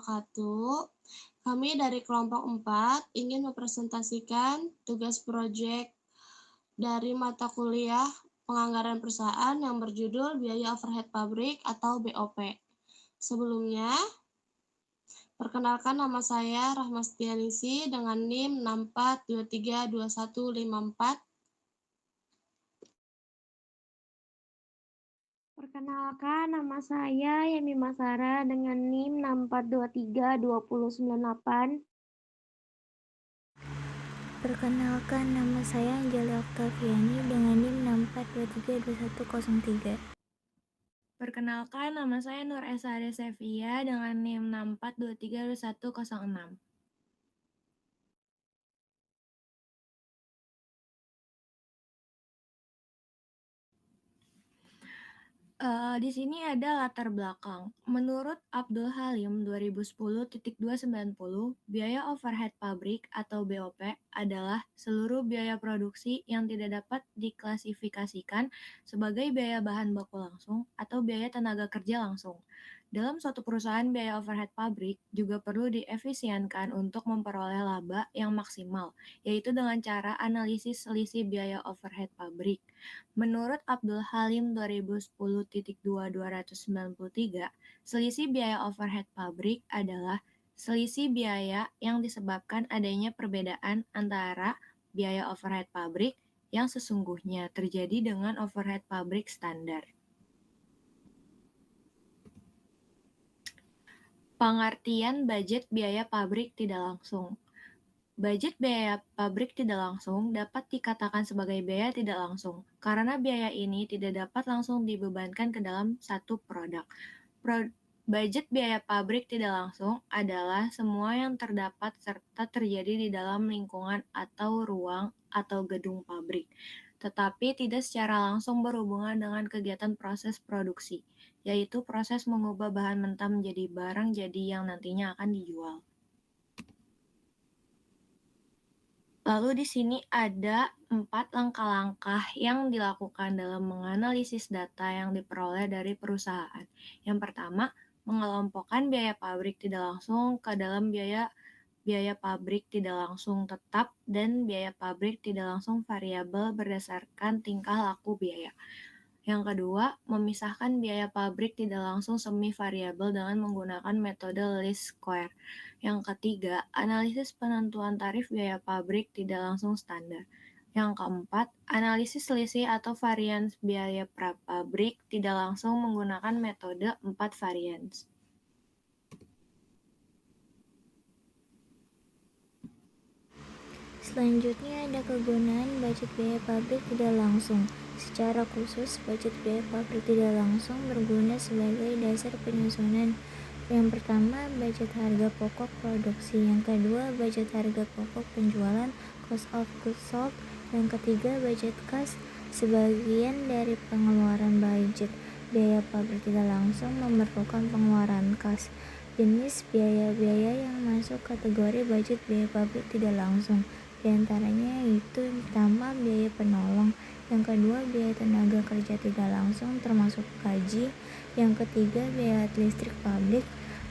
wabarakatuh. Kami dari kelompok 4 ingin mempresentasikan tugas proyek dari mata kuliah penganggaran perusahaan yang berjudul Biaya Overhead Pabrik atau BOP. Sebelumnya, perkenalkan nama saya Rahmastianisi dengan NIM 64232154. Perkenalkan, nama saya Yemi Masara dengan NIM 64232098. Perkenalkan, nama saya Anjali Oktaviani dengan NIM 64232103. Perkenalkan, nama saya Nur Esari Sevia dengan NIM 64232106. Di sini ada latar belakang. Menurut Abdul Halim 2010.290, biaya overhead pabrik atau BOP adalah seluruh biaya produksi yang tidak dapat diklasifikasikan sebagai biaya bahan baku langsung atau biaya tenaga kerja langsung. Dalam suatu perusahaan, biaya overhead pabrik juga perlu diefisienkan untuk memperoleh laba yang maksimal, yaitu dengan cara analisis selisih biaya overhead pabrik. Menurut Abdul Halim 2010.2293, selisih biaya overhead pabrik adalah selisih biaya yang disebabkan adanya perbedaan antara biaya overhead pabrik yang sesungguhnya terjadi dengan overhead pabrik standar. Pengertian budget biaya pabrik tidak langsung. Budget biaya pabrik tidak langsung dapat dikatakan sebagai biaya tidak langsung, karena biaya ini tidak dapat langsung dibebankan ke dalam satu produk. Budget biaya pabrik tidak langsung adalah semua yang terdapat serta terjadi di dalam lingkungan atau ruang atau gedung pabrik, tetapi tidak secara langsung berhubungan dengan kegiatan proses produksi, yaitu proses mengubah bahan mentah menjadi barang jadi yang nantinya akan dijual. Lalu di sini ada 4 langkah-langkah yang dilakukan dalam menganalisis data yang diperoleh dari perusahaan. Yang pertama, mengelompokkan biaya pabrik tidak langsung ke dalam biaya pabrik tidak langsung tetap dan biaya pabrik tidak langsung variabel berdasarkan tingkah laku biaya. Yang kedua, memisahkan biaya pabrik tidak langsung semi variabel dengan menggunakan metode least square. Yang ketiga, analisis penentuan tarif biaya pabrik tidak langsung standar. Yang keempat, analisis selisih atau varians biaya pabrik tidak langsung menggunakan metode 4 varians. Selanjutnya ada kegunaan budget biaya pabrik tidak langsung. Secara khusus, budget biaya pabrik tidak langsung berguna sebagai dasar penyusunan. Yang pertama, budget harga pokok produksi. Yang kedua, budget harga pokok penjualan, cost of goods sold. Yang ketiga, budget kas. Sebagian dari pengeluaran budget biaya pabrik tidak langsung memerlukan pengeluaran kas. Jenis biaya-biaya yang masuk kategori budget biaya pabrik tidak langsung di antaranya itu pertama biaya penolong, yang kedua biaya tenaga kerja tidak langsung termasuk gaji, yang ketiga biaya listrik pabrik,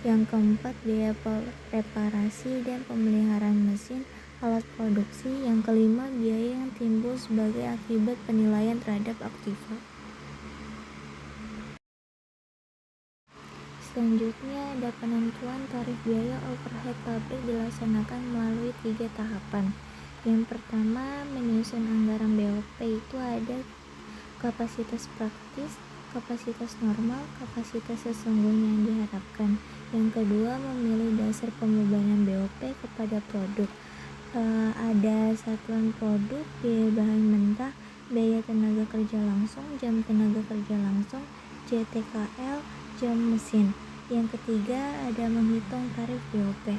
yang keempat biaya reparasi dan pemeliharaan mesin alat produksi, yang kelima biaya yang timbul sebagai akibat penilaian terhadap aktiva. Selanjutnya ada penentuan tarif biaya overhead pabrik dilaksanakan melalui 3 tahapan. Yang pertama, menyusun anggaran BOP itu ada kapasitas praktis, kapasitas normal, kapasitas sesungguhnya yang diharapkan. Yang kedua, memilih dasar pembebanan BOP kepada produk. Ada satuan produk, biaya bahan mentah, biaya tenaga kerja langsung, jam tenaga kerja langsung, JTKL, jam mesin. Yang ketiga, ada menghitung tarif BOP.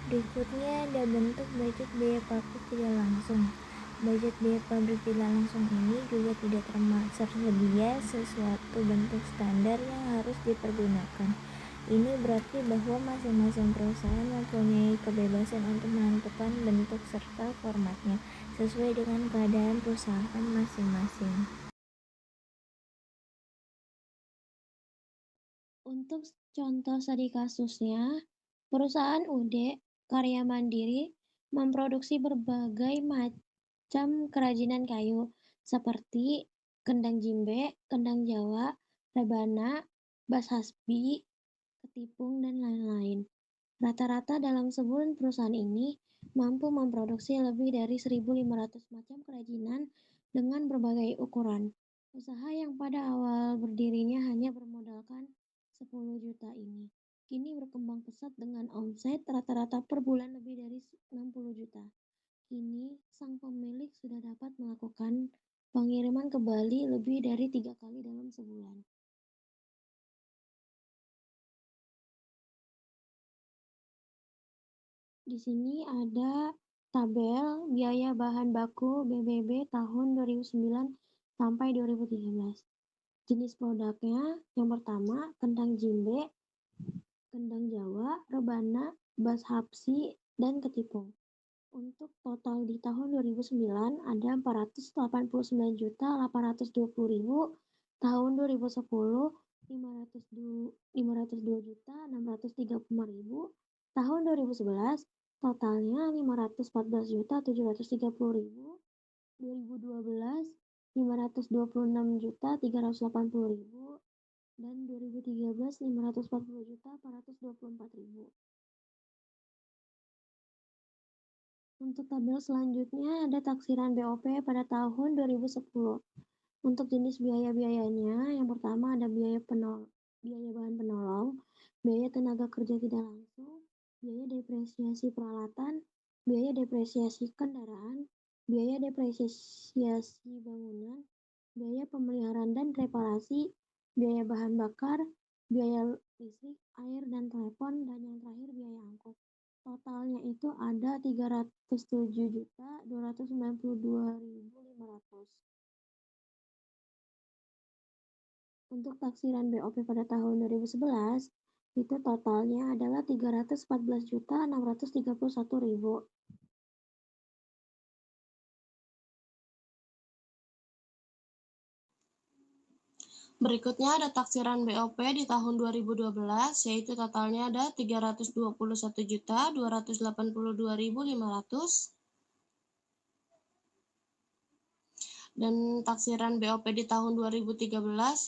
Berikutnya ada bentuk budget biaya pabrik tidak langsung. Budget biaya pabrik tidak langsung ini juga tidak tersedia sesuatu bentuk standar yang harus dipergunakan. Ini berarti bahwa masing-masing perusahaan mempunyai kebebasan untuk menentukan bentuk serta formatnya sesuai dengan keadaan perusahaan masing-masing. Untuk contoh studi kasusnya, perusahaan UD Karya Mandiri memproduksi berbagai macam kerajinan kayu seperti kendang jimbe, kendang Jawa, rebana, bas hasbi, ketipung, dan lain-lain. Rata-rata dalam sebulan perusahaan ini mampu memproduksi lebih dari 1.500 macam kerajinan dengan berbagai ukuran. Usaha yang pada awal berdirinya hanya bermodalkan 10 juta ini, kini berkembang pesat dengan omset rata-rata per bulan lebih dari 60 juta. Kini, sang pemilik sudah dapat melakukan pengiriman ke Bali lebih dari 3 kali dalam sebulan. Di sini ada tabel biaya bahan baku BBB tahun 2009 sampai 2013. Jenis produknya yang pertama kendang jimbe, kendang Jawa, rebana, bas hapsi, dan ketipung. Untuk total di tahun 2009 ada 489.820.000, tahun 2010 502.635.000, tahun 2011 totalnya 514.730.000, 2012 526.380.000, dan 2013 540.424.000. Untuk tabel selanjutnya ada taksiran BOP pada tahun 2010. Untuk jenis biaya-biayanya, yang pertama ada biaya bahan penolong, biaya tenaga kerja tidak langsung, biaya depresiasi peralatan, biaya depresiasi kendaraan, biaya depresiasi bangunan, biaya pemeliharaan dan reparasi, biaya bahan bakar, biaya listrik, air, dan telepon, dan yang terakhir biaya angkut. Totalnya itu ada 307.292.500. Untuk taksiran BOP pada tahun 2011, itu totalnya adalah 314.631.000. Berikutnya ada taksiran BOP di tahun 2012, yaitu totalnya ada 321.282.500. Dan taksiran BOP di tahun 2013,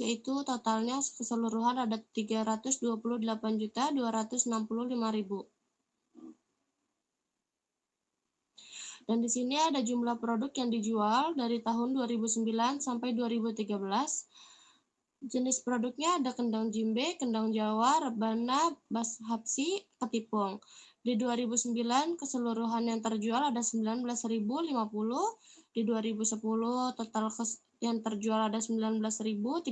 yaitu totalnya keseluruhan ada 328.265.000. Dan di sini ada jumlah produk yang dijual dari tahun 2009 sampai 2013. Jenis produknya ada kendang jimbe, kendang Jawa, rebana, bas hapsi, ketipung. Di 2009 keseluruhan yang terjual ada 19.050. Di 2010 total yang terjual ada 19.320.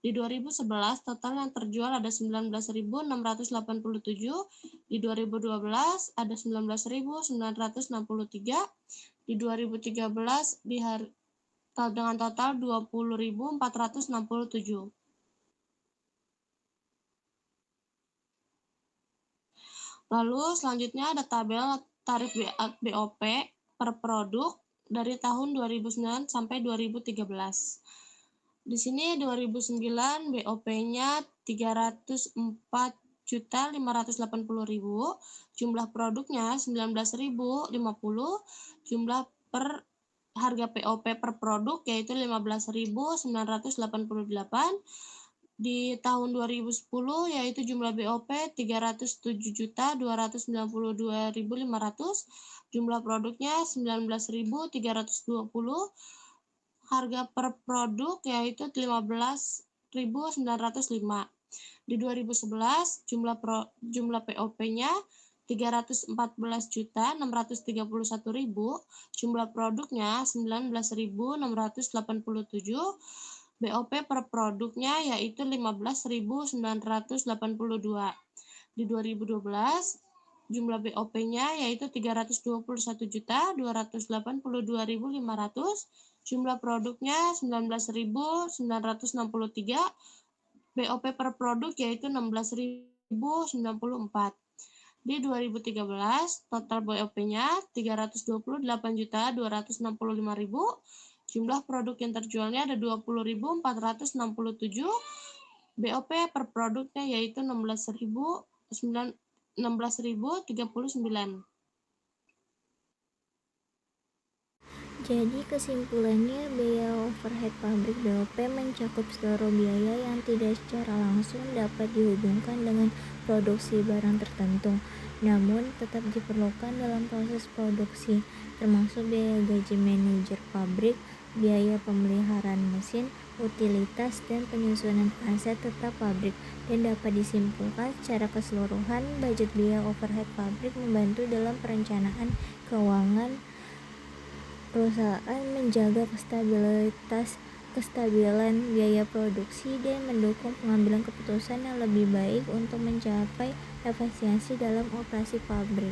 Di 2011 total yang terjual ada 19.687. Di 2012 ada 19.963. Di 2013 dengan total 20.467. Lalu selanjutnya ada tabel tarif BOP per produk dari tahun 2009 sampai 2013. Di sini 2009 BOP-nya 304.580.000, jumlah produknya 19.050, jumlah per harga POP per produk yaitu 15.988. Di tahun 2010 yaitu jumlah BOP 307.292.500, jumlah produknya 19.320, harga per produk yaitu 15.905. Di 2011 jumlah POP-nya 314.631.000, jumlah produknya 19.687, BOP per produknya yaitu 15.982. Di 2012 jumlah BOP-nya yaitu 321.282.500, jumlah produknya 19.963, BOP per produk yaitu 16.094. Di 2013 total BOP-nya 328.265.000, jumlah produk yang terjualnya ada 20.467, BOP per produknya yaitu 16.039. Jadi kesimpulannya, biaya overhead pabrik BOP mencakup seluruh biaya yang tidak secara langsung dapat dihubungkan dengan produksi barang tertentu, namun tetap diperlukan dalam proses produksi, termasuk biaya gaji manajer pabrik, biaya pemeliharaan mesin, utilitas, dan penyusunan aset tetap pabrik. Dan dapat disimpulkan secara keseluruhan, budget biaya overhead pabrik membantu dalam perencanaan keuangan perusahaan, menjaga kestabilan biaya produksi, dan mendukung pengambilan keputusan yang lebih baik untuk mencapai efisiensi dalam operasi pabrik.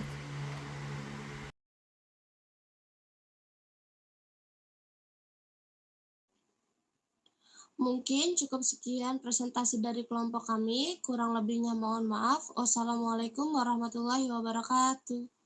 Mungkin cukup sekian presentasi dari kelompok kami. Kurang lebihnya mohon maaf. Wassalamualaikum warahmatullahi wabarakatuh.